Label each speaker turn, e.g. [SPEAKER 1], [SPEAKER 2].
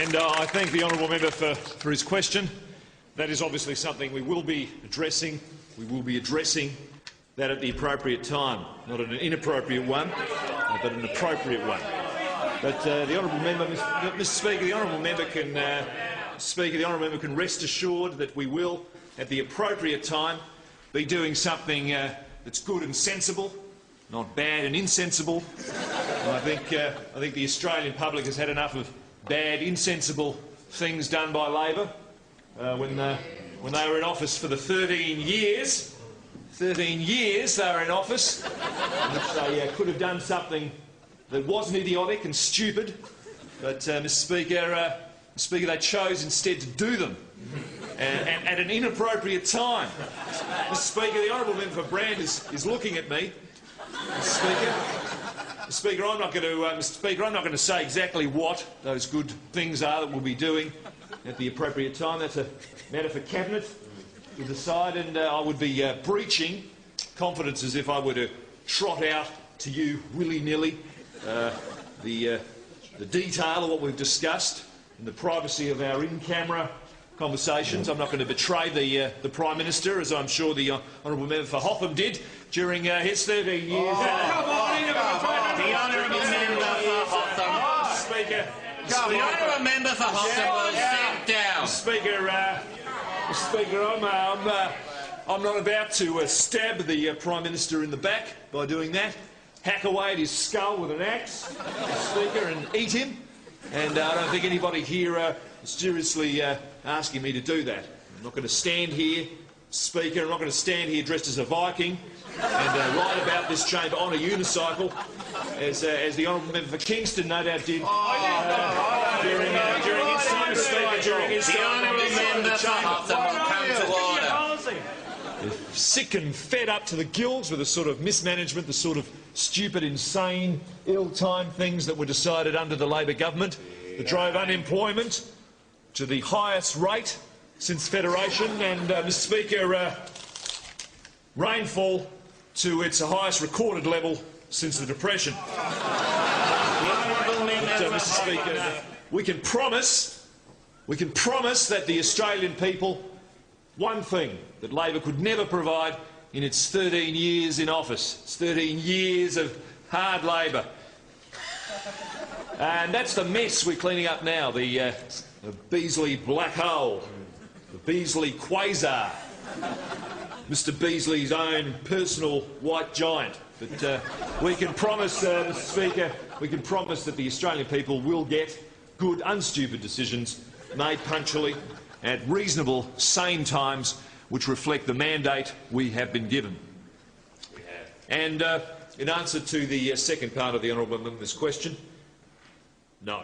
[SPEAKER 1] And I thank the honourable member for his question. That is obviously something we will be addressing. We will be addressing that at the appropriate time, not at an inappropriate one, but an appropriate one. But the honourable member, Mr. Speaker, the honourable member can rest assured that we will, at the appropriate time, be doing something that's good and sensible, not bad and insensible. And I think the Australian public has had enough of bad, insensible things done by Labor when they were in office for the 13 years. 13 years they were in office, in which they could have done something that wasn't idiotic and stupid, but, Mr. Speaker, they chose instead to do them, and at an inappropriate time. Mr. Speaker, the honourable member for Brand is looking at me. Mr. Speaker, I'm not going to say exactly what those good things are that we'll be doing at the appropriate time. That's a matter for Cabinet to decide, and I would be breaching confidence as if I were to trot out to you willy-nilly the detail of what we've discussed in the privacy of our in-camera conversations. I'm not going to betray the Prime Minister, as I'm sure the honourable member for Hotham did during his 13 years.
[SPEAKER 2] The honourable member for Hotham.
[SPEAKER 1] Speaker.
[SPEAKER 2] The honourable member for Hotham will sit down.
[SPEAKER 1] Speaker, I'm not about to stab the Prime Minister in the back by doing that, hack away at his skull with an axe, Speaker, and eat him. And I don't think anybody here is seriously asking me to do that. I'm not going to stand here, Speaker, I'm not going to stand here dressed as a Viking and ride about this chamber on a unicycle, as the honourable member for Kingston no doubt did during his time, Speaker, during his time.
[SPEAKER 2] The honourable member for Hotham will come to order.
[SPEAKER 1] Sick and fed up to the gills with the sort of mismanagement, the sort of stupid, insane, ill-timed things that were decided under the Labor government that drove unemployment to the highest rate since Federation and, Mr. Speaker, rainfall to its highest recorded level since the Depression. Mr. Speaker, we can promise that the Australian people one thing that Labor could never provide in its 13 years in office. It's 13 years of hard labour. And that's the mess we're cleaning up now, the Beazley black hole, the Beazley quasar, Mr. Beazley's own personal white giant. But we can promise, Mr. Speaker, we can promise that the Australian people will get good, unstupid decisions made punctually at reasonable, sane times which reflect the mandate we have been given. And in answer to the second part of the honourable member's question, no.